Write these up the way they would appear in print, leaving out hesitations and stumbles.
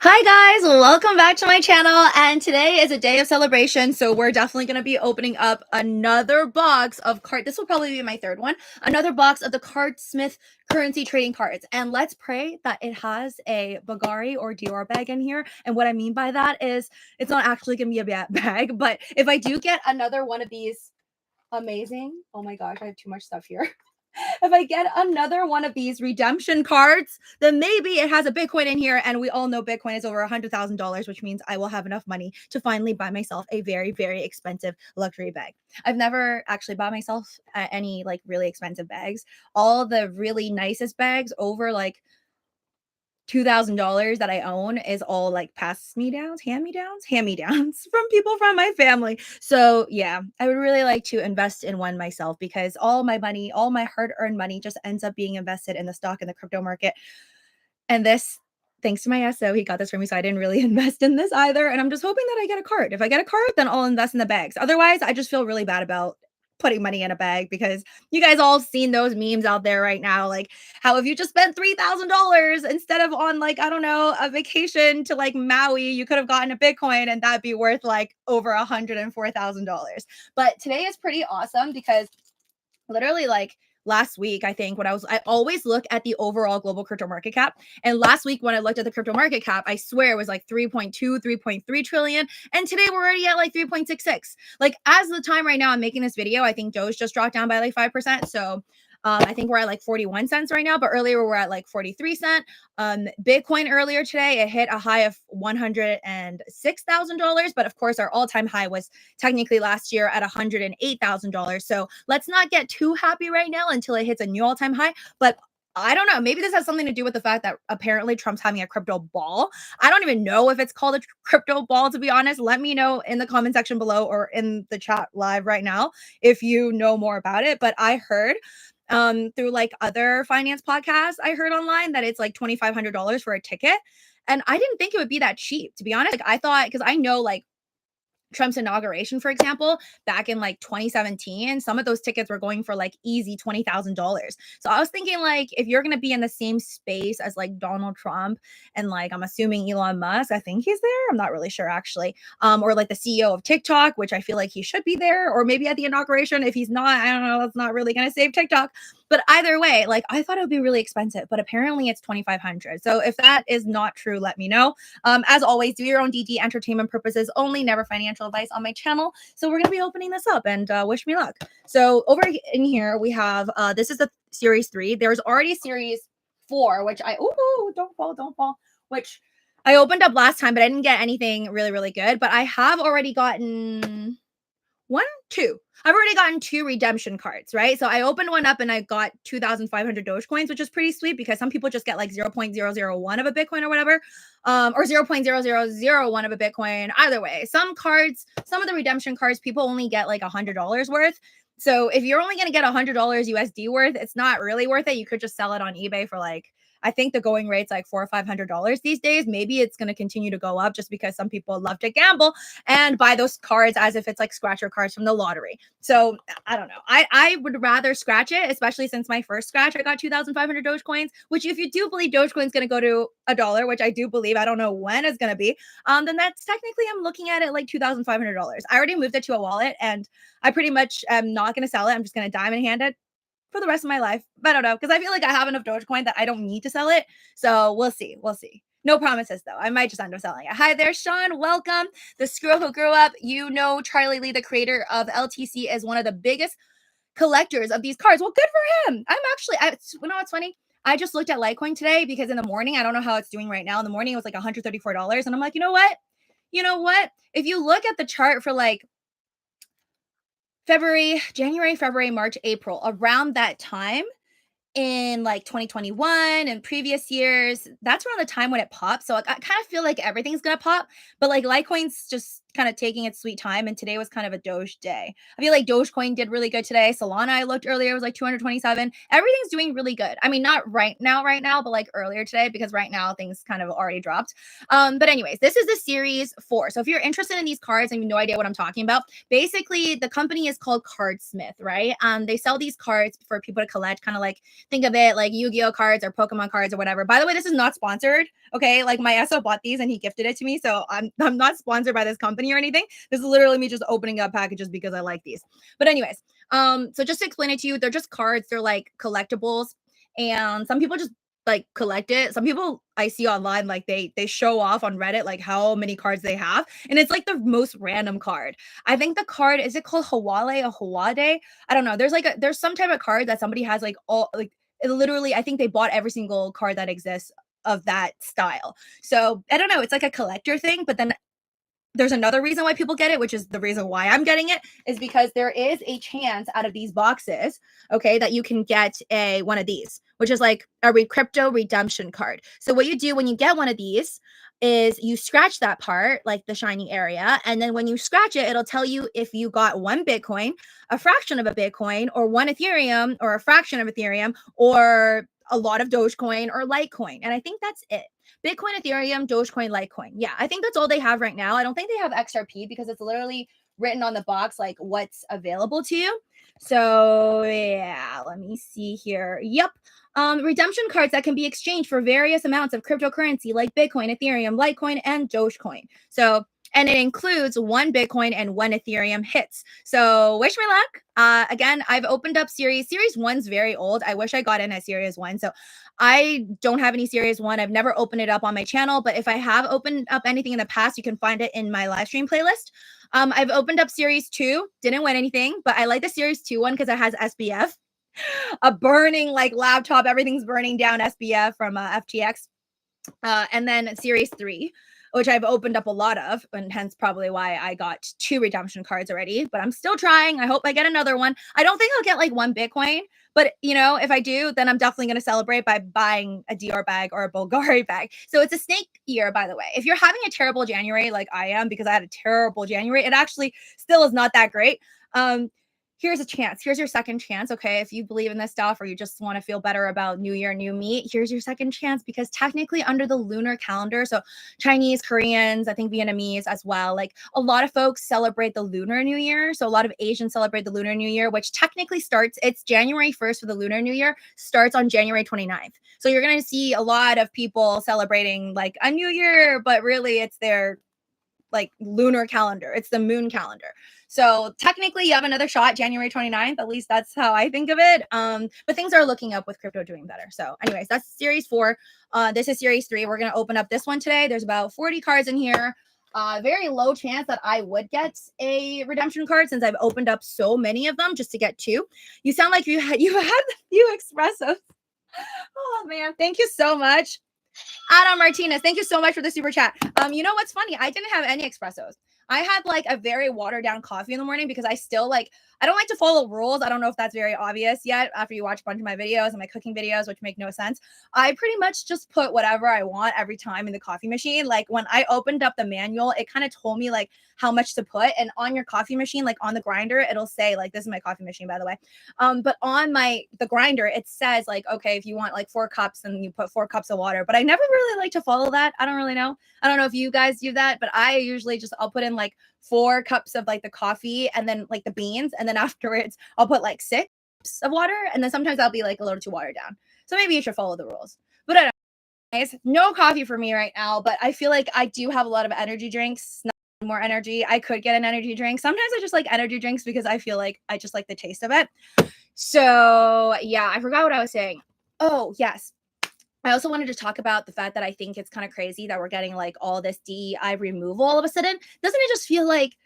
Hi guys, welcome back to my channel, and today is a day of celebration, so we're definitely going to be opening up another box of this will probably be my third one, another box of the Cardsmiths currency trading cards, and let's pray that it has a Bulgari or Dior bag in here. And what I mean by that is it's not actually going to be a bag, but if I do get another one of these amazing, oh my gosh, I have too much stuff here. If I get another one of these redemption cards, then maybe it has a Bitcoin in here. And we all know Bitcoin is over $100,000, which means I will have enough money to finally buy myself a very, very expensive luxury bag. I've never actually bought myself any like really expensive bags. All the really nicest bags over like $2,000 that I own is all like hand-me-downs from people from my family. So yeah, I would really like to invest in one myself because all my money, all my hard-earned money just ends up being invested in the stock and the crypto market. And this, thanks to my SO, he got this for me, so I didn't really invest in this either. And I'm just hoping that I get a card. If I get a card, then I'll invest in the bags. Otherwise, I just feel really bad about putting money in a bag because you guys all seen those memes out there right now, like how if you just spent $3,000 instead of on like I don't know a vacation to like Maui, you could have gotten a Bitcoin and that'd be worth like over $104,000. But today is pretty awesome because literally like last week, I think I always look at the overall global crypto market cap. And last week when I looked at the crypto market cap, I swear it was like 3.2, 3.3 trillion. And today we're already at like 3.66. Like as the time right now I'm making this video, I think Doge just dropped down by like 5%. So I think we're at like 41 cents right now, but earlier we were at like 43 cents. Bitcoin earlier today, it hit a high of $106,000. But of course, our all-time high was technically last year at $108,000. So let's not get too happy right now until it hits a new all-time high. But I don't know. Maybe this has something to do with the fact that apparently Trump's having a crypto ball. I don't even know if it's called a crypto ball, to be honest. Let me know in the comment section below or in the chat live right now if you know more about it. But I heard through like other finance podcasts I heard online that it's like $2,500 for a ticket. And I didn't think it would be that cheap, to be honest. Like I thought, because I know like Trump's inauguration, for example, back in like 2017, some of those tickets were going for like easy $20,000. So I was thinking, like, if you're going to be in the same space as like Donald Trump and like I'm assuming Elon Musk, I think he's there. I'm not really sure actually. Or like the CEO of TikTok, which I feel like he should be there, or maybe at the inauguration. If he's not, I don't know, that's not really going to save TikTok. But either way, like I thought it would be really expensive, but apparently it's 2,500. So if that is not true, let me know. As always, do your own DD, entertainment purposes only, never financial advice on my channel. So we're going to be opening this up and wish me luck. So over in here, we have, this is the series 3. There's already series 4, which don't fall, which I opened up last time, but I didn't get anything really, really good. But I have already gotten two. I've already gotten 2 redemption cards, right? So I opened one up and I got 2,500 Doge coins, which is pretty sweet because some people just get like 0.001 of a Bitcoin or whatever, or 0.0001 of a Bitcoin. Either way, some of the redemption cards, people only get like $100 worth. So if you're only going to get $100 USD worth, it's not really worth it. You could just sell it on eBay for like, I think the going rate's like $400 or $500 these days. Maybe it's going to continue to go up just because some people love to gamble and buy those cards as if it's like scratcher cards from the lottery. So I don't know. I would rather scratch it, especially since my first scratch, I got 2,500 Doge coins, which if you do believe Doge coin's going to go to $1, which I do believe, I don't know when it's going to be, then that's technically, I'm looking at it like $2,500. I already moved it to a wallet and I pretty much am not going to sell it. I'm just going to diamond hand it for the rest of my life. I don't know, because I feel like I have enough Dogecoin that I don't need to sell it. So we'll see. We'll see. No promises, though. I might just end up selling it. Hi there, Sean. Welcome. The Squirrel Who Grew Up. You know Charlie Lee, the creator of LTC, is one of the biggest collectors of these cards. Well, good for him. You know what's funny? I just looked at Litecoin today because in the morning, I don't know how it's doing right now. In the morning, it was like $134. And I'm like, you know what? If you look at the chart for like January, February, March, April, around that time in like 2021 and previous years, that's around the time when it pops. So I kind of feel like everything's going to pop, but like Litecoin's just kind of taking its sweet time, and today was kind of a Doge day. I feel like Dogecoin did really good today. Solana, I looked earlier, was like 227. Everything's doing really good. I mean, not right now, but like earlier today, because right now things kind of already dropped. But anyways, this is the series 4. So if you're interested in these cards and you have no idea what I'm talking about, basically the company is called Cardsmith, right? They sell these cards for people to collect, kind of like, think of it like Yu-Gi-Oh cards or Pokemon cards or whatever. By the way, this is not sponsored. Okay, like my SO bought these and he gifted it to me, so I'm not sponsored by this company or anything. This is literally me just opening up packages because I like these. But anyways, so just to explain it to you, they're just cards. They're like collectibles, and some people just like collect it. Some people I see online, like they show off on Reddit like how many cards they have, and it's like the most random card. I think the card, is it called Hawale or Hawade? I don't know. There's some type of card that somebody has like all like literally. I think they bought every single card that exists of that style. So I don't know. It's like a collector thing, but then there's another reason why people get it, which is the reason why I'm getting it, is because there is a chance out of these boxes, okay, that you can get one of these, which is like a crypto redemption card. So what you do when you get one of these is you scratch that part, like the shiny area, and then when you scratch it, it'll tell you if you got 1 Bitcoin, a fraction of a Bitcoin, or 1 Ethereum, or a fraction of Ethereum, or a lot of Dogecoin or Litecoin. And I think that's it. Bitcoin, Ethereum, Dogecoin, Litecoin. Yeah, I think that's all they have right now. I don't think they have XRP because it's literally written on the box like what's available to you. So yeah, let me see here. Yep. Redemption cards that can be exchanged for various amounts of cryptocurrency like Bitcoin, Ethereum, Litecoin, and Dogecoin. So, and it includes 1 Bitcoin and 1 Ethereum hits. So wish me luck. Again, I've opened up series 1's very old. I wish I got in at series 1. So I don't have any series 1. I've never opened it up on my channel, but if I have opened up anything in the past, you can find it in my live stream playlist. I've opened up series 2, didn't win anything, but I like the series 2 one because it has SBF, a burning like laptop, everything's burning down SBF from FTX. And then series 3, which I've opened up a lot of, and hence probably why I got 2 redemption cards already, but I'm still trying. I hope I get another one. I don't think I'll get like 1 Bitcoin, but you know, if I do, then I'm definitely going to celebrate by buying a Dior bag or a Bulgari bag. So it's a snake year, by the way. If you're having a terrible January like I am, because I had a terrible January, it actually still is not that great. Here's a chance. Here's your second chance. Okay. If you believe in this stuff or you just want to feel better about New Year, new me, here's your second chance, because technically under the lunar calendar, so Chinese, Koreans, I think Vietnamese as well, like a lot of folks celebrate the Lunar New Year. So a lot of Asians celebrate the Lunar New Year, which technically starts, it's January 1st for the Lunar New Year, starts on January 29th. So you're going to see a lot of people celebrating like a new year, but really it's their like lunar calendar. It's the moon calendar. So technically you have another shot January 29th. At least that's how I think of it. But things are looking up with crypto doing better. So anyways, that's series 4. This is series 3. We're going to open up this one today. There's about 40 cards in here. Very low chance that I would get a redemption card since I've opened up so many of them just to get 2. You sound like you had the few espressos. Oh man, thank you so much. Adam Martinez, thank you so much for the super chat. You know what's funny? I didn't have any espressos. I had like a very watered down coffee in the morning because I still like, I don't like to follow rules. I don't know if that's very obvious yet after you watch a bunch of my videos and my cooking videos, which make no sense. I pretty much just put whatever I want every time in the coffee machine. Like when I opened up the manual, it kind of told me like how much to put, and on your coffee machine, like on the grinder, it'll say like, this is my coffee machine, by the way. But on the grinder, it says like, okay, if you want like 4 cups, then you put 4 cups of water. But I never really like to follow that. I don't really know. I don't know if you guys do that, but I usually just, I'll put in like 4 cups of like the coffee and then like the beans. And then afterwards I'll put like 6 cups of water. And then sometimes I'll be like a little too watered down. So maybe you should follow the rules. But I don't know, guys, no coffee for me right now, but I feel like I do have a lot of energy drinks. Not more energy. I could get an energy drink. Sometimes I just like energy drinks because I feel like I just like the taste of it. So yeah, I forgot what I was saying. Oh, yes. I also wanted to talk about the fact that I think it's kind of crazy that we're getting like all this DEI removal all of a sudden. Doesn't it just feel like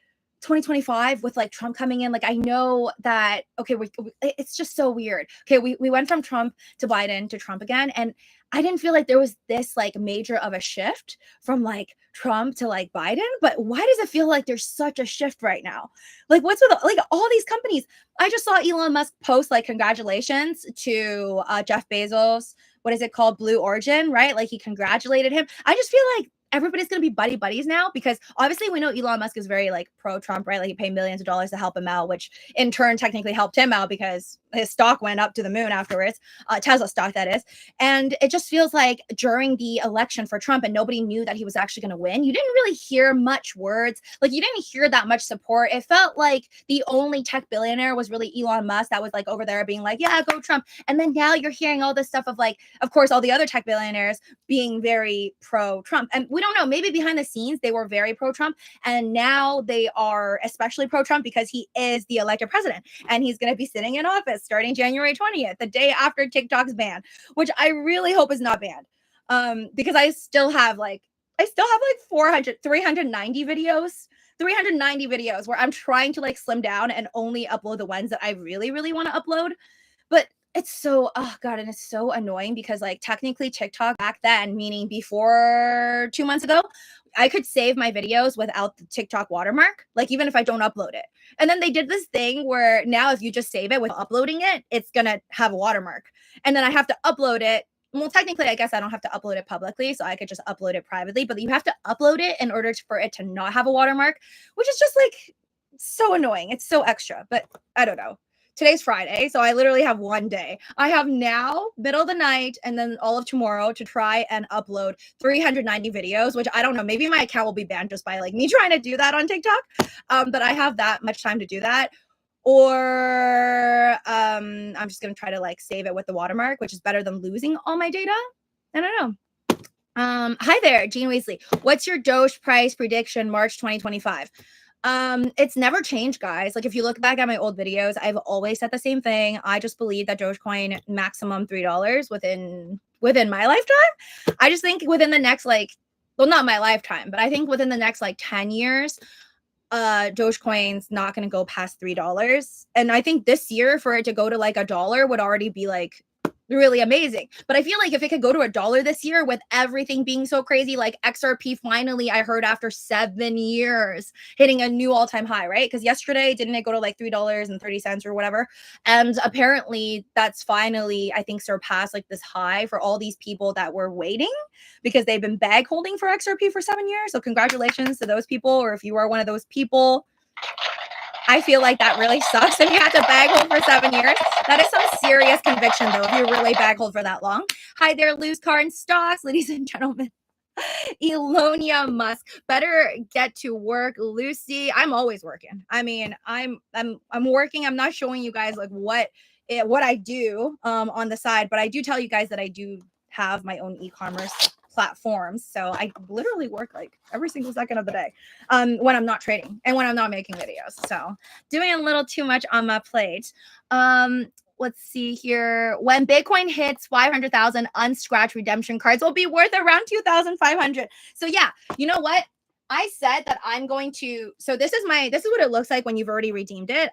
2025 with like Trump coming in? Like I know that, okay, it's just so weird. Okay, we went from Trump to Biden to Trump again, and I didn't feel like there was this like major of a shift from like Trump to like Biden, but why does it feel like there's such a shift right now? Like what's with like all these companies? I just saw Elon Musk post like congratulations to Jeff Bezos. What is it called? Blue Origin, right? Like he congratulated him. I just feel like everybody's going to be buddy buddies now, because obviously we know Elon Musk is very like pro Trump, right? Like he paid millions of dollars to help him out, which in turn technically helped him out because his stock went up to the moon afterwards, Tesla stock, that is. And it just feels like during the election for Trump and nobody knew that he was actually going to win, you didn't really hear much words. Like you didn't hear that much support. It felt like the only tech billionaire was really Elon Musk that was like over there being like, yeah, go Trump. And then now you're hearing all this stuff of like, of course, all the other tech billionaires being very pro Trump. And we don't know, maybe behind the scenes they were very pro Trump, and now they are especially pro Trump because he is the elected president and he's going to be sitting in office starting January 20th, the day after TikTok's ban, which I really hope is not banned. Because I still have like 390 videos where I'm trying to like slim down and only upload the ones that I really, really want to upload. But it's so, oh God, and it's so annoying because like technically TikTok back then, meaning before 2 months ago, I could save my videos without the TikTok watermark, like even if I don't upload it. And then they did this thing where now if you just save it with uploading it, it's going to have a watermark. And then I have to upload it. Well, technically, I guess I don't have to upload it publicly, so I could just upload it privately, but you have to upload it in order for it to not have a watermark, which is just like so annoying. It's so extra, but I don't know. Today's Friday, so I literally have one day. I have now, middle of the night, and then all of tomorrow to try and upload 390 videos, which I don't know. Maybe my account will be banned just by like me trying to do that on TikTok. But I have that much time to do that. Or I'm just going to try to like save it with the watermark, which is better than losing all my data. I don't know. Hi there, Jean Weasley. What's your Doge price prediction March 2025? It's never changed, guys. Like if you look back at my old videos, I've always said the same thing. I just believe that Dogecoin maximum $3 within my lifetime. I just think within the next well, not my lifetime, but I think within the next 10 years, Dogecoin's not going to go past $3. And I think this year for it to go to $1 would already be really amazing. But I feel like if it could go to $1 this year with everything being so crazy, like XRP finally, I heard after 7 years hitting a new all-time high, right? Because yesterday, didn't it go to $3.30 or whatever? And apparently that's finally, I think, surpassed this high for all these people that were waiting because they've been bag holding for XRP for 7 years. So congratulations to those people, or if you are one of those people, I feel like that really sucks if you had to bag hold for 7 years. That is some serious conviction, though, if you really bag hold for that long. Hi there, Lose Car and Stocks, ladies and gentlemen. Elonia Musk, better get to work. Lucy, I'm always working. I mean, I'm working. I'm not showing you guys what I do on the side, but I do tell you guys that I do have my own e-commerce platforms. So I literally work every single second of the day when I'm not trading and when I'm not making videos. So doing a little too much on my plate. Let's see here. When Bitcoin hits 500,000, unscratched redemption cards will be worth around 2,500. So yeah, you know what? I said that I'm going to, so this is what it looks like when you've already redeemed it.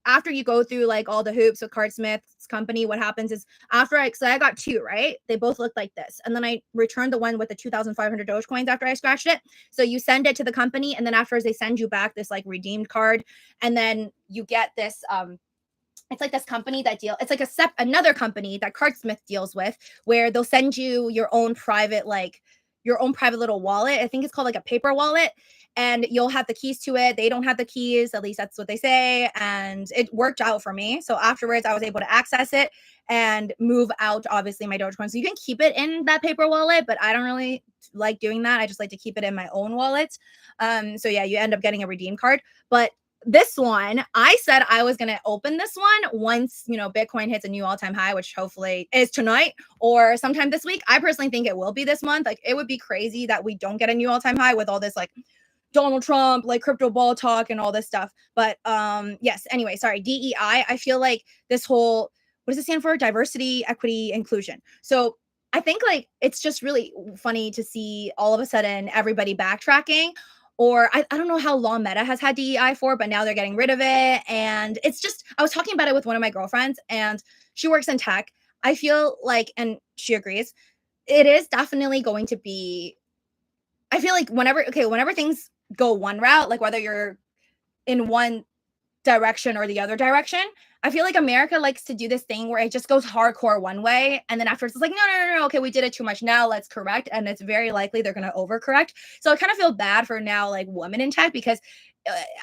After you go through all the hoops with Cardsmiths company, what happens is so I got two, right? They both look like this. And then I returned the one with the 2,500 Dogecoins after I scratched it. So you send it to the company, and then afterwards they send you back this redeemed card. And then you get this, it's this company that it's another company that Cardsmith deals with, where they'll send you your own private little wallet. I think it's called a paper wallet, and you'll have the keys to it. They don't have the keys, at least that's what they say. And it worked out for me. So afterwards I was able to access it and move out, obviously, my Dogecoin. So you can keep it in that paper wallet, but I don't really like doing that. I just like to keep it in my own wallet. So yeah, you end up getting a redeem card. But this one, I said I was going to open this one once, Bitcoin hits a new all-time high, which hopefully is tonight or sometime this week. I personally think it will be this month. It would be crazy that we don't get a new all-time high with all this Donald Trump, crypto ball talk and all this stuff. But yes, anyway, sorry, DEI. I feel like this whole, what does it stand for? Diversity, equity, inclusion. So I think it's just really funny to see all of a sudden everybody backtracking. Or I don't know how long Meta has had DEI for, but now they're getting rid of it. And it's just, I was talking about it with one of my girlfriends, and she works in tech. I feel and she agrees, it is definitely going to be, I feel whenever things go one route, whether you're in one direction or the other direction, I feel like America likes to do this thing where it just goes hardcore one way, and then afterwards it's like, no, okay, we did it too much. Now let's correct, and it's very likely they're going to overcorrect. So I kind of feel bad for now, like women in tech, because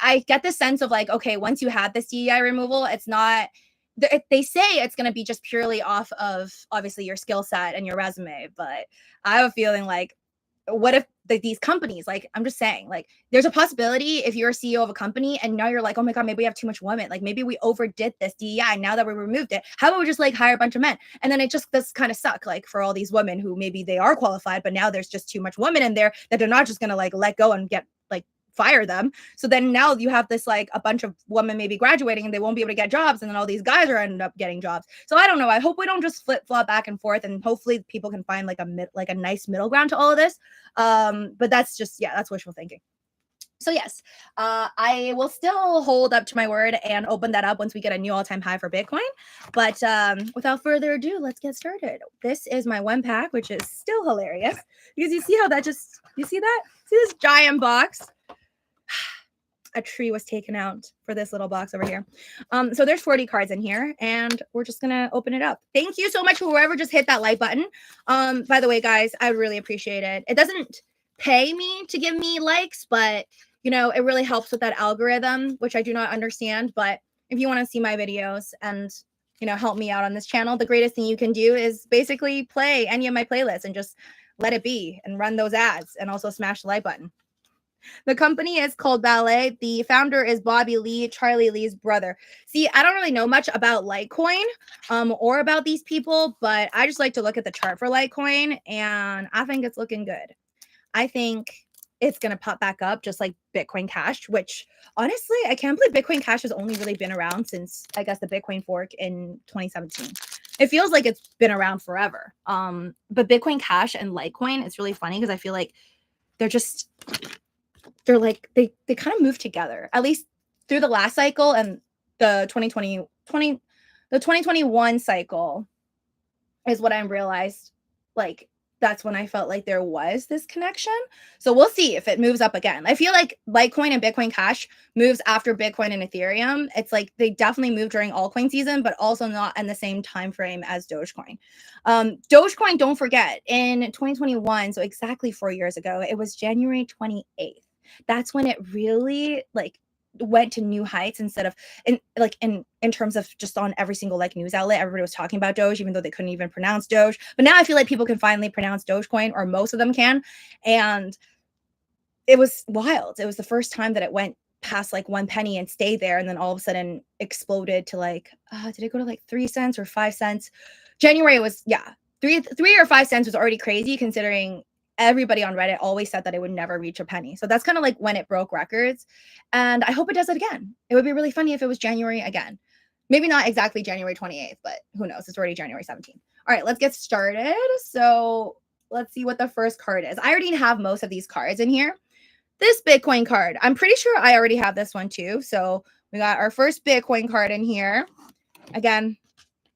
I get this sense of like, okay, once you have this DEI removal, it's not. They say it's going to be just purely off of obviously your skill set and your resume, but I have a feeling like, what if these companies, like, I'm just saying, like, there's a possibility if you're a CEO of a company and now you're like, oh my God, maybe we have too much women. Like, maybe we overdid this DEI. Now that we removed it, how about we just like hire a bunch of men? And then it just does kind of suck, like, for all these women who maybe they are qualified, but now there's just too much women in there that they're not just going to like let go and get like fire them. So then now you have this like a bunch of women maybe graduating and they won't be able to get jobs, and then all these guys are ended up getting jobs. So I don't know. I hope we don't just flip flop back and forth, and hopefully people can find like a nice middle ground to all of this. But that's just, yeah, that's wishful thinking. So yes, I will still hold up to my word and open that up once we get a new all-time high for Bitcoin. But without further ado, let's get started. This is my one pack, which is still hilarious because you see how that just, you see that? See this giant box? A tree was taken out for this little box over here. So there's 40 cards in here, and we're just gonna open it up. Thank you so much for whoever just hit that like button. By the way, guys, I really appreciate it. It doesn't pay me to give me likes, but you know, it really helps with that algorithm, which I do not understand. But if you want to see my videos and, you know, help me out on this channel, the greatest thing you can do is basically play any of my playlists and just let it be and run those ads, and also smash the like button. The company is called Ballet. The founder is Bobby Lee, Charlie Lee's brother. See, I don't really know much about Litecoin or about these people, but I just like to look at the chart for Litecoin, and I think it's looking good. I think it's going to pop back up just like Bitcoin Cash, which honestly, I can't believe Bitcoin Cash has only really been around since, I guess, the Bitcoin fork in 2017. It feels like it's been around forever. But Bitcoin Cash and Litecoin, it's really funny because I feel like they're like they kind of move together, at least through the last cycle and the 2021 cycle is what I realized. Like, that's when I felt like there was this connection. So we'll see if it moves up again. I feel like Litecoin and Bitcoin Cash moves after Bitcoin and Ethereum. It's like they definitely move during altcoin season, but also not in the same time frame as Dogecoin. Dogecoin, don't forget, in 2021, so exactly 4 years ago, it was January 28th. That's when it really like went to new heights, instead of in terms of just on every single like news outlet, everybody was talking about Doge, even though they couldn't even pronounce Doge. But now I feel like people can finally pronounce Dogecoin, or most of them can. And it was wild. It was the first time that it went past like 1 penny and stayed there, and then all of a sudden exploded to like did it go to like 3 cents or 5 cents? January was, yeah, 3 or 5 cents was already crazy, considering everybody on Reddit always said that it would never reach a penny. So that's kind of like when it broke records. And I hope it does it again. It would be really funny if it was January again. Maybe not exactly January 28th, but who knows? It's already January 17th. All right, let's get started. So let's see what the first card is. I already have most of these cards in here. This Bitcoin card, I'm pretty sure I already have this one too. So we got our first Bitcoin card in here. Again,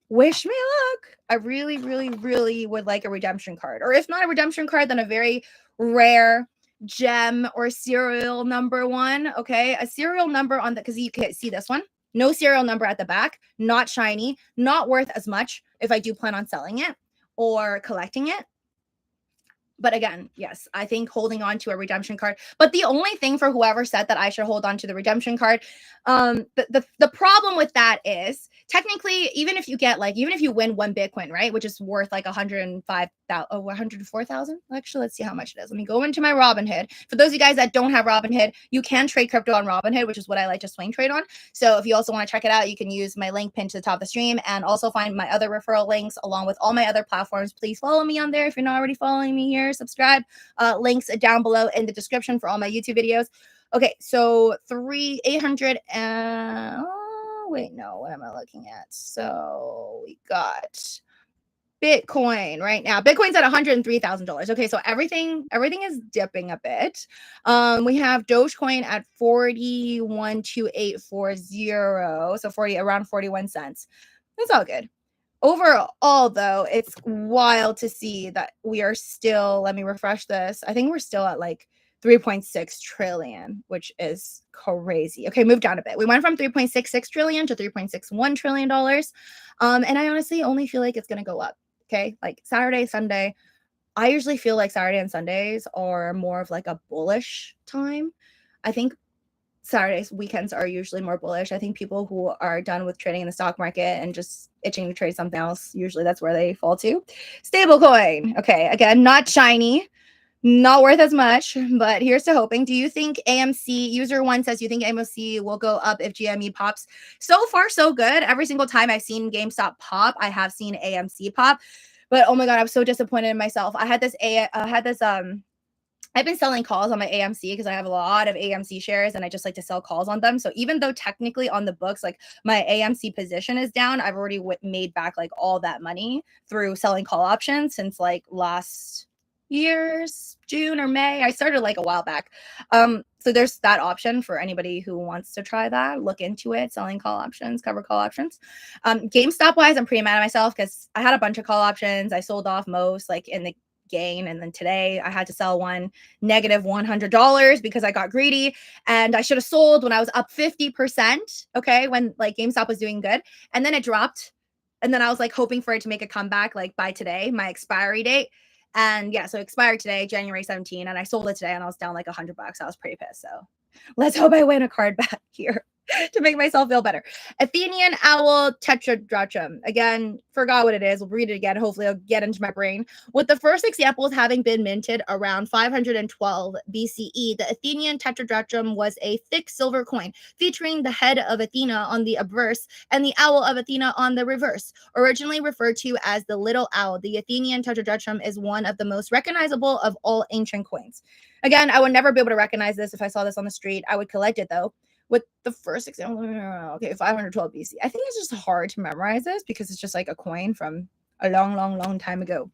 wish me luck. I really, really, really would like a redemption card. Or if not a redemption card, then a very rare gem or serial number one. Okay. A serial number on the, because you can see this one. No serial number at the back. Not shiny. Not worth as much if I do plan on selling it or collecting it. But again, yes, I think holding on to a redemption card. But the only thing for whoever said that I should hold on to the redemption card, the problem with that is technically, even if you win 1 Bitcoin, right, which is worth like 104,000. Actually, let's see how much it is. Let me go into my Robinhood. For those of you guys that don't have Robinhood, you can trade crypto on Robinhood, which is what I like to swing trade on. So if you also want to check it out, you can use my link pinned to the top of the stream, and also find my other referral links along with all my other platforms. Please follow me on there if you're not already following me here. Subscribe. Links down below in the description for all my YouTube videos. Okay, so 800 and wait, no, what am I looking at? So we got Bitcoin right now. Bitcoin's at $103,000. Okay, so everything is dipping a bit. We have Dogecoin at 41.2840, so around 41 cents. That's all good. Overall, though, it's wild to see that we are still, let me refresh this. I think we're still at like 3.6 trillion, which is crazy. Okay, move down a bit. We went from 3.66 trillion to 3.61 trillion dollars. And I honestly only feel like it's gonna go up. Okay, like Saturday, Sunday. I usually feel like Saturday and Sundays are more of like a bullish time. I think Saturdays, weekends are usually more bullish. I think people who are done with trading in the stock market and just itching to trade something else, usually that's where they fall to. Stablecoin. Okay, again, not shiny, not worth as much, but here's to hoping. Do you think AMC, user one says, you think AMC will go up if GME pops? So far, so good. Every single time I've seen GameStop pop, I have seen AMC pop. But oh my God, I'm so disappointed in myself. I've been selling calls on my AMC because I have a lot of AMC shares and I just like to sell calls on them. So even though technically on the books, like my AMC position is down, I've already made back like all that money through selling call options since like last year's June or May. I started like a while back. So there's that option for anybody who wants to try that. Look into it, selling call options, cover call options. GameStop wise, I'm pretty mad at myself because I had a bunch of call options. I sold off most like in the gain, and then today I had to sell one negative $100 because I got greedy and I should have sold when I was up 50%. Okay, when like GameStop was doing good, and then it dropped, and then I was like hoping for it to make a comeback like by today, my expiry date. And yeah, so it expired today, January 17, and I sold it today and I was down like $100. I was pretty pissed. So let's hope I win a card back here to make myself feel better. Athenian Owl Tetradrachum. Again, forgot what it is. We'll read it again. Hopefully it'll get into my brain. With the first examples having been minted around 512 BCE, the Athenian Tetradrachum was a thick silver coin featuring the head of Athena on the obverse and the owl of Athena on the reverse. Originally referred to as the little owl, the Athenian Tetradrachum is one of the most recognizable of all ancient coins. Again, I would never be able to recognize this if I saw this on the street. I would collect it though. With the first example, okay, 512 BC. I think it's just hard to memorize this because it's just like a coin from a long, long, long time ago.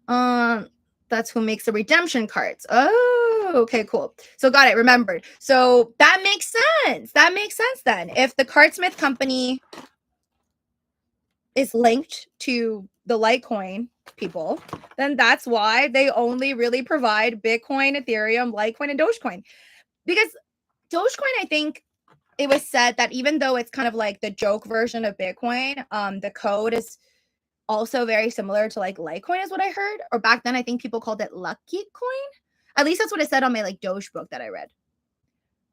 That's who makes the redemption cards. Oh, okay, cool. So got it, remembered. So that makes sense. That makes sense then. If the Cardsmith company is linked to the Litecoin people, then that's why they only really provide Bitcoin, Ethereum, Litecoin, and Dogecoin. Because Dogecoin, I think it was said that even though it's kind of like the joke version of Bitcoin, the code is also very similar to like Litecoin is what I heard. Or back then, I think people called it Lucky Coin. At least that's what it said on my like Doge book that I read.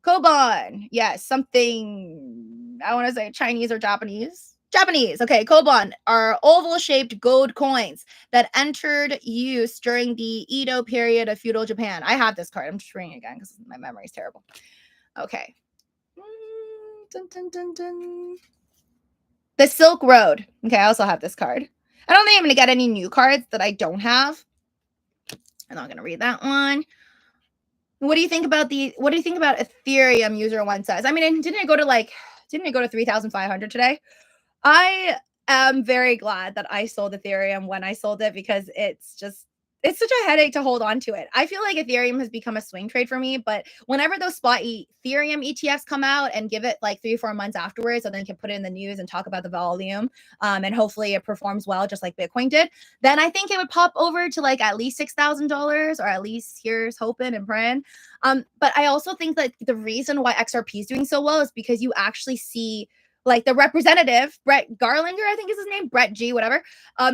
Koban. Yes, something, I want to say Chinese or Japanese. Japanese. Okay, Koban are oval-shaped gold coins that entered use during the Edo period of feudal Japan. I have this card. I'm just reading it again because my memory is terrible. Okay. Dun, dun, dun, dun. The Silk Road. Okay, I also have this card. I don't think I'm going to get any new cards that I don't have. I'm not going to read that one. What do you think about Ethereum, user one says? I mean, didn't it go to 3,500 today? I am very glad that I sold Ethereum when I sold it because it's such a headache to hold on to it. I feel like Ethereum has become a swing trade for me, but whenever those spot Ethereum ETFs come out and give it like 3 or 4 months afterwards, so then you can put it in the news and talk about the volume, and hopefully it performs well just like Bitcoin did, then I think it would pop over to like at least $6,000, or at least here's hoping and praying. But I also think that the reason why XRP is doing so well is because you actually see like the representative, Brett Garlinger, I think is his name, Brett G, whatever.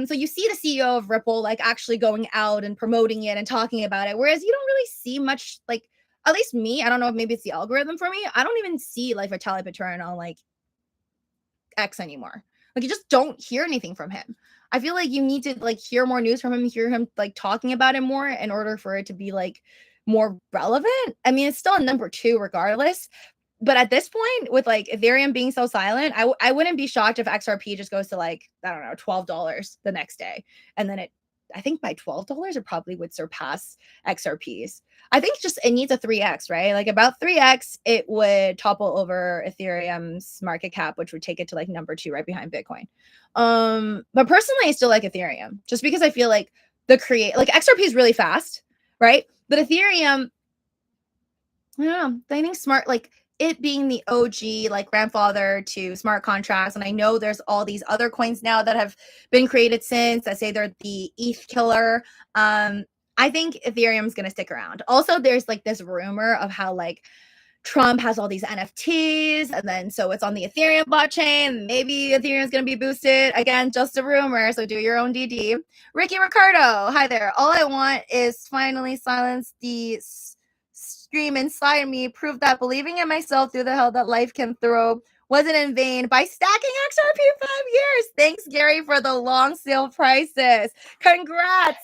So you see the CEO of Ripple like actually going out and promoting it and talking about it, whereas you don't really see much, like, at least me, I don't know if maybe it's the algorithm for me, I don't even see like Vitaly Buterin on like X anymore. Like you just don't hear anything from him. I feel like you need to like hear more news from him, hear him like talking about it more in order for it to be like more relevant. I mean, it's still a number 2 regardless. But at this point, with like Ethereum being so silent, I wouldn't be shocked if XRP just goes to like, I don't know, $12 the next day. And then I think by $12, it probably would surpass XRP's. I think just it needs a 3x, right? Like about 3x, it would topple over Ethereum's market cap, which would take it to like number 2 right behind Bitcoin. But personally, I still like Ethereum just because I feel like like XRP is really fast, right? But Ethereum, I don't know, I think smart, like it being the OG, like grandfather to smart contracts. And I know there's all these other coins now that have been created since that say they're the ETH killer. I think Ethereum's going to stick around. Also, there's like this rumor of how like Trump has all these NFTs, and then so it's on the Ethereum blockchain. Maybe Ethereum is going to be boosted. Again, just a rumor, so do your own DD. Ricky Ricardo, hi there. All I want is finally silence the stream inside me, prove that believing in myself through the hell that life can throw wasn't in vain by stacking XRP 5 years. Thanks, Gary, for the long sale prices. Congrats.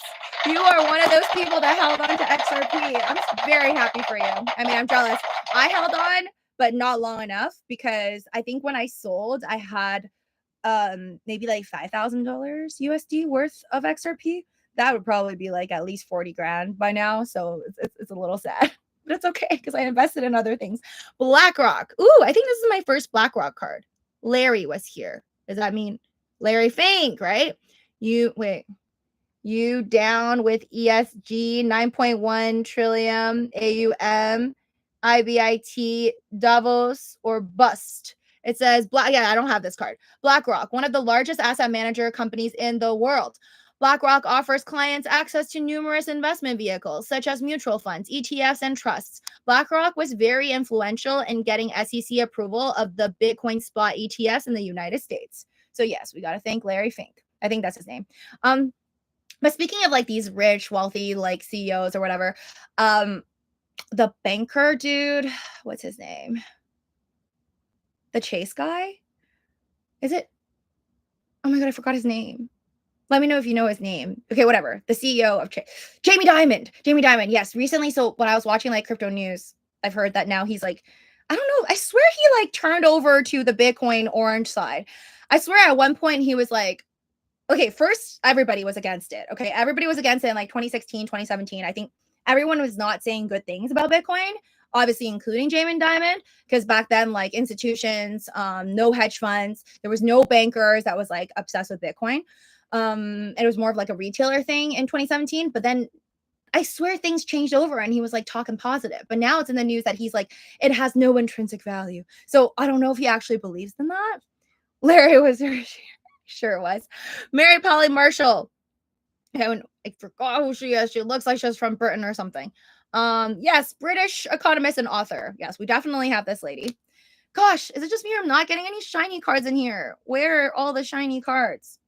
You are one of those people that held on to XRP. I'm very happy for you. I mean, I'm jealous. I held on, but not long enough, because I think when I sold, I had maybe like $5,000 USD worth of XRP. That would probably be like at least 40 grand by now. So it's a little sad. But it's okay because I invested in other things. BlackRock. Ooh, I think this is my first BlackRock card. Larry was here. Does that mean Larry Fink, right? You down with ESG 9.1 trillion AUM, IBIT, Davos, or bust? It says, I don't have this card. BlackRock, one of the largest asset manager companies in the world. BlackRock offers clients access to numerous investment vehicles, such as mutual funds, ETFs, and trusts. BlackRock was very influential in getting SEC approval of the Bitcoin spot ETFs in the United States. So yes, we got to thank Larry Fink. I think that's his name. But speaking of like these rich, wealthy, like CEOs or whatever, the banker dude, what's his name? The Chase guy? Is it? Oh my God, I forgot his name. Let me know if you know his name. Okay, whatever. The CEO of Jamie Dimon. Jamie Dimon. Yes. Recently, so when I was watching like crypto news, I've heard that now he's like, I don't know. I swear he like turned over to the Bitcoin orange side. I swear at one point he was like, okay, first everybody was against it. Okay, everybody was against it in like 2016, 2017. I think everyone was not saying good things about Bitcoin, obviously including Jamie Dimon, because back then like institutions, no hedge funds, there was no bankers that was like obsessed with Bitcoin. It was more of like a retailer thing in 2017, but then I swear things changed over and he was like talking positive. But now it's in the news that he's like, it has no intrinsic value. So I don't know if he actually believes in that. Larry was sure it was. Mary Polly Marshall. I forgot who she is. She looks like she's from Britain or something. Yes, British economist and author. Yes, we definitely have this lady. Gosh, is it just me or I'm not getting any shiny cards in here? Where are all the shiny cards?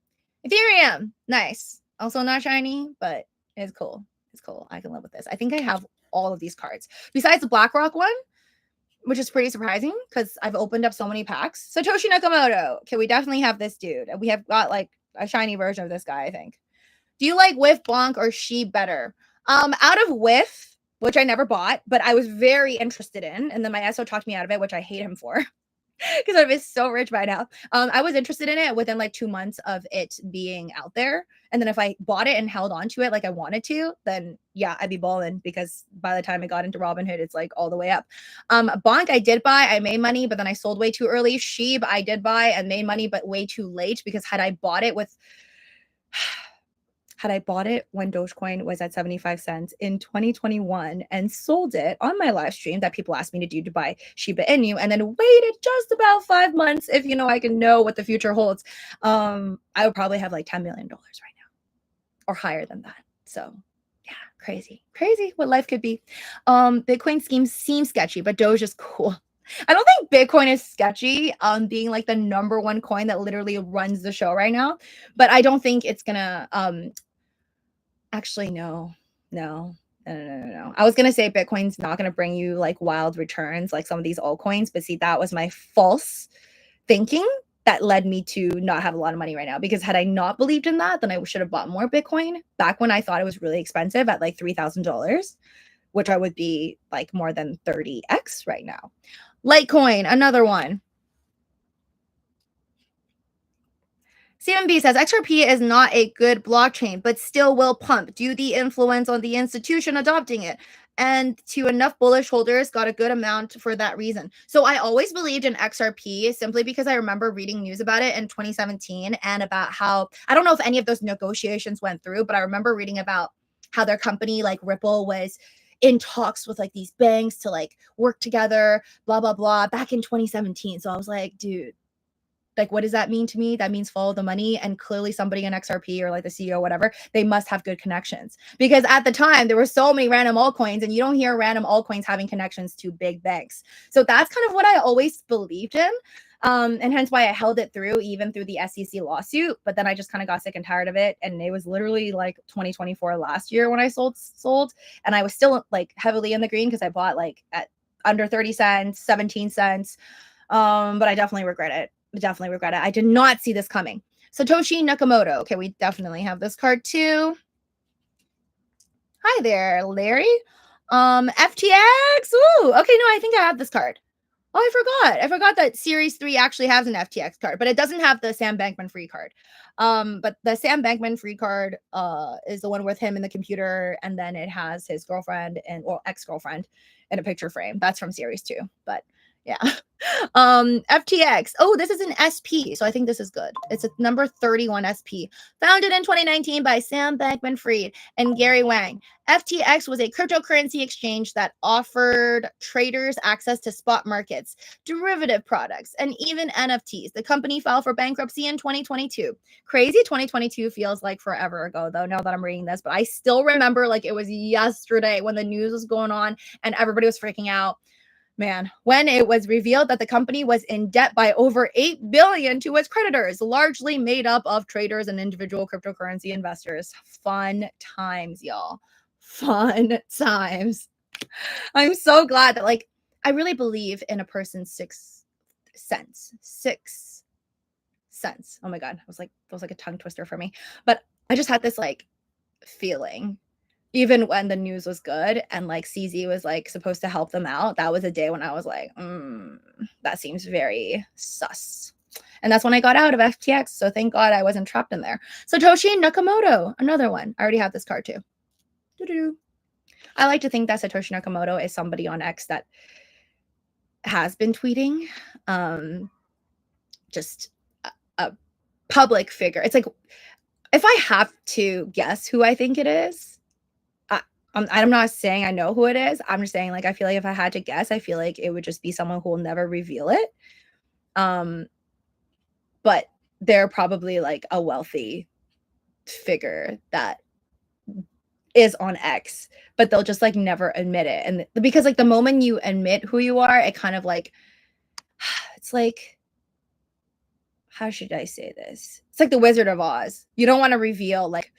Ethereum. Nice. Also not shiny, but it's cool. It's cool. I can live with this. I think I have all of these cards. Besides the BlackRock one, which is pretty surprising because I've opened up so many packs. Satoshi Nakamoto. Okay, we definitely have this dude. We have got like a shiny version of this guy, I think. Do you like Whiff, Bonk, or She better? Out of Whiff, which I never bought, but I was very interested in, and then my SO talked me out of it, which I hate him for. Because I've been so rich by now. I was interested in it within like 2 months of it being out there. And then if I bought it and held on to it like I wanted to, then yeah, I'd be balling, because by the time I got into Robinhood, it's like all the way up. Bonk, I did buy. I made money, but then I sold way too early. Sheeb, I did buy and made money, but way too late, because had I bought it when Dogecoin was at 75 cents in 2021 and sold it on my live stream that people asked me to do to buy Shiba Inu, and then waited just about 5 months, if you know, I can know what the future holds, I would probably have like $10 million right now or higher than that. So yeah, crazy what life could be. Bitcoin schemes seem sketchy, but Doge is cool. I don't think Bitcoin is sketchy, being like the #1 coin that literally runs the show right now, but I don't think it's gonna actually, no. I was going to say Bitcoin's not going to bring you like wild returns like some of these altcoins, but see, that was my false thinking that led me to not have a lot of money right now, because had I not believed in that, then I should have bought more Bitcoin back when I thought it was really expensive at like $3,000, which I would be like more than 30x right now. Litecoin, another one. CMB says XRP is not a good blockchain, but still will pump due the influence on the institution adopting it. And to enough bullish holders got a good amount for that reason. So I always believed in XRP simply because I remember reading news about it in 2017 and about how, I don't know if any of those negotiations went through, but I remember reading about how their company like Ripple was in talks with like these banks to like work together, blah, blah, blah, back in 2017. So I was like, dude, Like, what does that mean to me? That means follow the money. And clearly somebody in XRP or like the CEO, whatever, they must have good connections. Because at the time, there were so many random altcoins, and you don't hear random altcoins having connections to big banks. So that's kind of what I always believed in. And hence why I held it through, even through the SEC lawsuit. But then I just kind of got sick and tired of it. And it was literally like 2024 last year when I sold. And I was still like heavily in the green because I bought like at under 30 cents, 17 cents. But I definitely regret it. Definitely regret it. I did not see this coming. Satoshi Nakamoto. Okay, we definitely have this card too. Hi there, Larry. FTX. Ooh, okay, no, I think I have this card. Oh, I forgot that Series 3 actually has an FTX card, but it doesn't have the Sam Bankman-Fried card. But the Sam Bankman-Fried card is the one with him in the computer, and then it has his girlfriend and ex-girlfriend in a picture frame. That's from Series 2. But yeah. FTX. Oh, this is an SP, so I think this is good. It's a number 31 SP, founded in 2019 by Sam Bankman-Fried and Gary Wang. FTX was a cryptocurrency exchange that offered traders access to spot markets, derivative products, and even NFTs. The company filed for bankruptcy in 2022. Crazy. 2022 feels like forever ago, though, now that I'm reading this, but I still remember like it was yesterday when the news was going on and everybody was freaking out. Man, when it was revealed that the company was in debt by over $8 billion to its creditors, largely made up of traders and individual cryptocurrency investors. Fun times, y'all. Fun times. I'm so glad that, like, I really believe in a person's 6 cents. 6 cents. Oh my God. That was like a tongue twister for me. But I just had this like feeling. Even when the news was good and like CZ was like supposed to help them out, that was a day when I was like, that seems very sus. And that's when I got out of FTX. So thank God I wasn't trapped in there. Satoshi Nakamoto, another one. I already have this card too. Doo-doo. I like to think that Satoshi Nakamoto is somebody on X that has been tweeting. Just a public figure. It's like, if I have to guess who I think it is, I'm not saying I know who it is. I'm just saying, like, I feel like if I had to guess, I feel like it would just be someone who will never reveal it. But they're probably like a wealthy figure that is on X, but they'll just like never admit it. And because like the moment you admit who you are, it kind of like, it's like, how should I say this? It's like the Wizard of Oz. You don't want to reveal like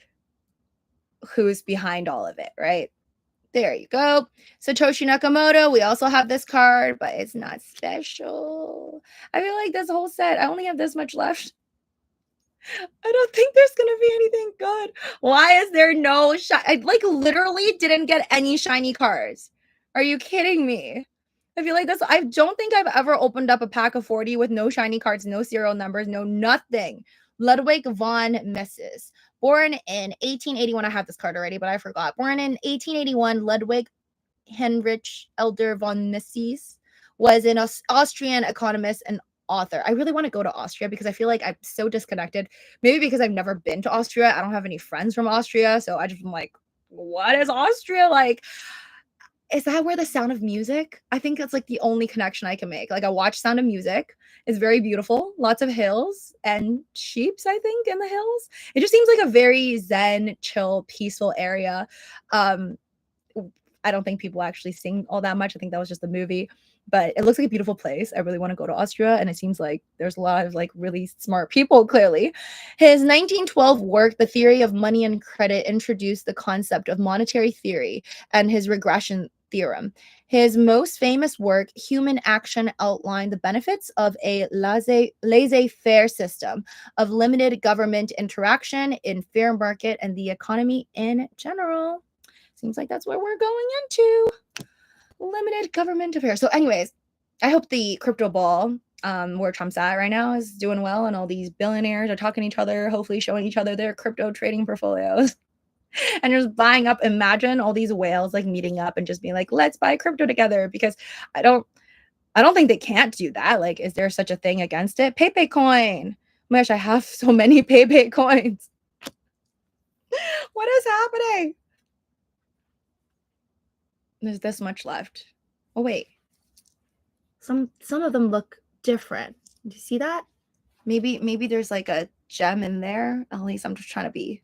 who's behind all of it, right? There you go. Satoshi Nakamoto. We also have this card, but it's not special. I feel like this whole set, I only have this much left. I don't think there's going to be anything good. Why is there no I like literally didn't get any shiny cards. Are you kidding me? I feel like this. I don't think I've ever opened up a pack of 40 with no shiny cards, no serial numbers, no nothing. Ludwig von Mises. Born in 1881. I have this card already, but I forgot. Born in 1881, Ludwig Heinrich Elder von Mises was an Austrian economist and author. I really want to go to Austria because I feel like I'm so disconnected. Maybe because I've never been to Austria. I don't have any friends from Austria. So I just am like, what is Austria like? Is that where the Sound of Music? I think that's like the only connection I can make. Like I watch Sound of Music. It's very beautiful. Lots of hills and sheeps, I think, in the hills. It just seems like a very zen, chill, peaceful area. I don't think people actually sing all that much. I think that was just the movie. But it looks like a beautiful place. I really want to go to Austria. And it seems like there's a lot of like really smart people, clearly. His 1912 work, The Theory of Money and Credit, introduced the concept of monetary theory and his regression theorem. His most famous work, Human Action, outlined the benefits of a laissez-faire system of limited government interaction in fair market and the economy in general. Seems like that's where we're going into. Limited government affairs. So anyways, I hope the crypto ball, where Trump's at right now, is doing well, and all these billionaires are talking to each other, hopefully showing each other their crypto trading portfolios. And just buying up. Imagine all these whales like meeting up and just being like, let's buy crypto together, because I don't think they can't do that. Like, is there such a thing against it? PayPay coin. Oh my gosh, I have so many PayPay coins. What is happening? There's this much left. Oh wait. Some of them look different. Do you see that? Maybe there's like a gem in there. At least I'm trying to be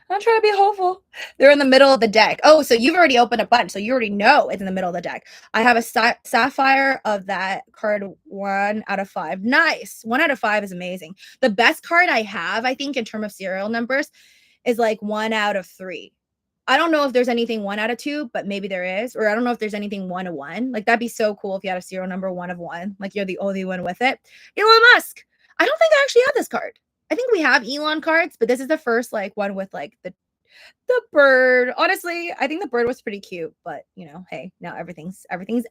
hopeful. They're in the middle of the deck. Oh, so you've already opened a bunch, so you already know it's in the middle of the deck. I have a sapphire of that card 1 out of 5. Nice. 1 out of 5 is amazing. The best card I have, I think, in terms of serial numbers, is like 1 out of 3. I don't know if there's anything 1 out of 2, but maybe there is. Or I don't know if there's anything 1 of 1. Like, that'd be so cool if you had a serial number 1 of 1. Like, you're the only one with it. Elon Musk. I don't think I actually have this card. I think we have Elon cards, but this is the first like one with like the bird. Honestly, I think the bird was pretty cute, but you know, hey, now everything's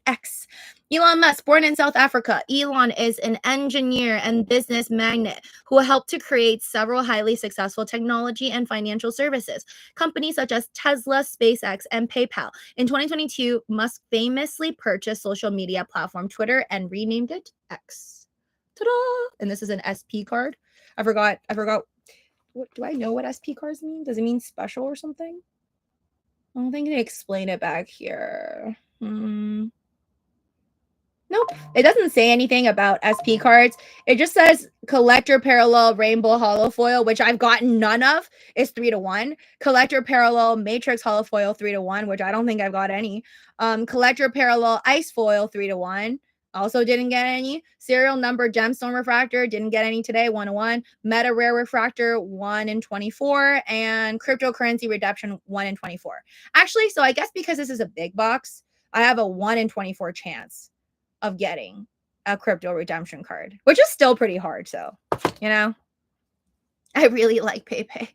X. Elon Musk, born in South Africa. Elon is an engineer and business magnate who helped to create several highly successful technology and financial services companies such as Tesla, SpaceX, and PayPal. In 2022, Musk famously purchased social media platform Twitter and renamed it X. Ta-da! And this is an SP card. I forgot. What do I know what SP cards mean? Does it mean special or something? I don't think they explain it back here. Nope. It doesn't say anything about SP cards. It just says collector parallel rainbow hollow foil, which I've gotten none of, is 3 to 1. Collector parallel matrix hollow foil 3 to 1, which I don't think I've got any. Collector parallel ice foil 3 to 1. Also didn't get any. Serial number gemstone refractor, didn't get any today, 1 to 1. Meta rare refractor, 1 in 24. And cryptocurrency redemption, 1 in 24. Actually, so I guess because this is a big box, I have a 1 in 24 chance of getting a crypto redemption card, which is still pretty hard. So, you know, I really like PayPay.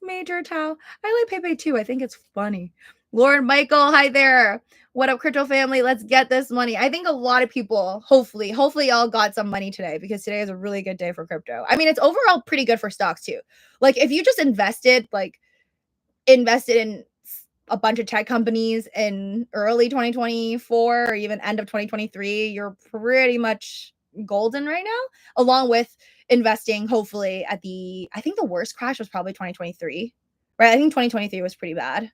Major Tau. I like PayPay too. I think it's funny. Lord Michael, hi there. What up, crypto family? Let's get this money. I think a lot of people, hopefully y'all got some money today because today is a really good day for crypto. I mean, it's overall pretty good for stocks too. Like if you just invested in a bunch of tech companies in early 2024 or even end of 2023, you're pretty much golden right now, along with investing hopefully at I think the worst crash was probably 2023, right? I think 2023 was pretty bad.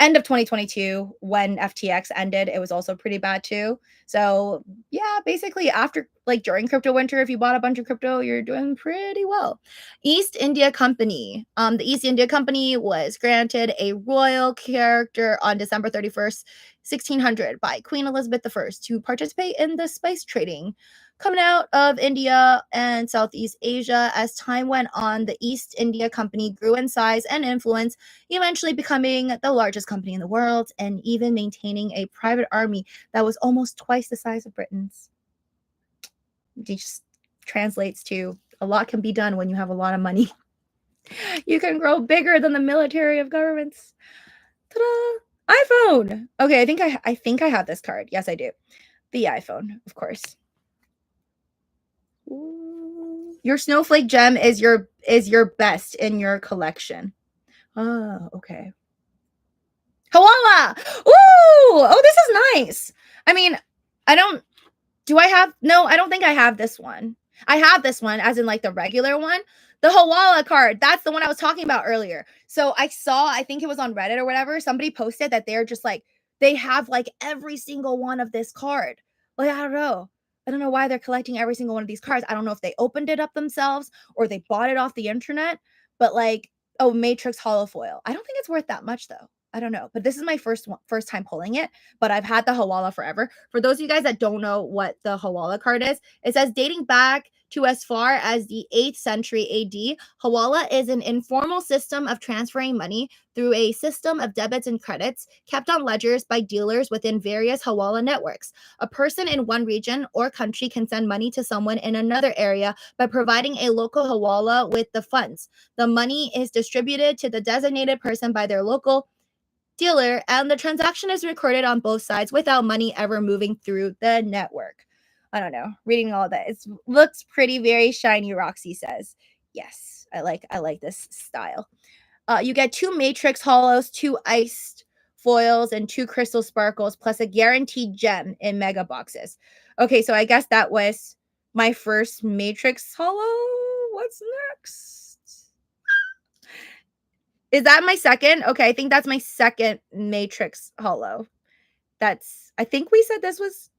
End of 2022 when FTX ended, it was also pretty bad too. So yeah, basically after like during crypto winter, if you bought a bunch of crypto, you're doing pretty well. East India Company. The East India Company was granted a royal character on December 31st, 1600 by Queen Elizabeth I to participate in the spice trading coming out of India and Southeast Asia. As time went on, the East India Company grew in size and influence, eventually becoming the largest company in the world and even maintaining a private army that was almost twice the size of Britain's. It just translates to a lot can be done when you have a lot of money. You can grow bigger than the military of governments. Ta-da! iPhone. Okay, I think I have this card. Yes, I do. The iPhone, of course. Ooh. Your snowflake gem is your best in your collection. Oh, okay. Koala! Ooh! Oh, this is nice. I mean, I don't think I have this one. I have this one as in like the regular one. The Hawala card, that's the one I was talking about earlier. So I think it was on Reddit or whatever, somebody posted that they're just like, they have like every single one of this card. Like, I don't know. I don't know why they're collecting every single one of these cards. I don't know if they opened it up themselves or they bought it off the internet, but like, oh, Matrix Hollow Foil. I don't think it's worth that much though. I don't know, but this is my first time pulling it, but I've had the Hawala forever. For those of you guys that don't know what the Hawala card is, it says dating back to as far as the 8th century AD, Hawala is an informal system of transferring money through a system of debits and credits kept on ledgers by dealers within various Hawala networks. A person in one region or country can send money to someone in another area by providing a local Hawala with the funds. The money is distributed to the designated person by their local dealer, and the transaction is recorded on both sides without money ever moving through the network. I don't know. Reading all that, it looks pretty very shiny. Roxy says, "Yes, I like this style." You get 2 matrix hollows, 2 iced foils, and 2 crystal sparkles, plus a guaranteed gem in mega boxes. Okay, so I guess that was my first matrix hollow. What's next? Is that my second? Okay, I think that's my second matrix hollow. I think we said this is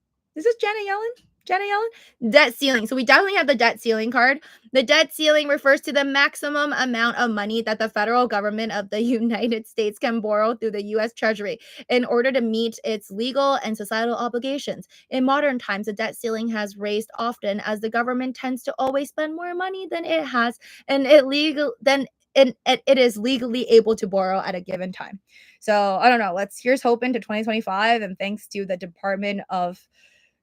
Janet Yellen? Janet Yellen? Debt ceiling. So we definitely have the debt ceiling card. The debt ceiling refers to the maximum amount of money that the federal government of the United States can borrow through the US Treasury in order to meet its legal and societal obligations. In modern times, the debt ceiling has raised often as the government tends to always spend more money than it has and it is legally able to borrow at a given time. So I don't know. Here's hoping to 2025, and thanks to the Department of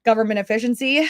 Government Efficiency,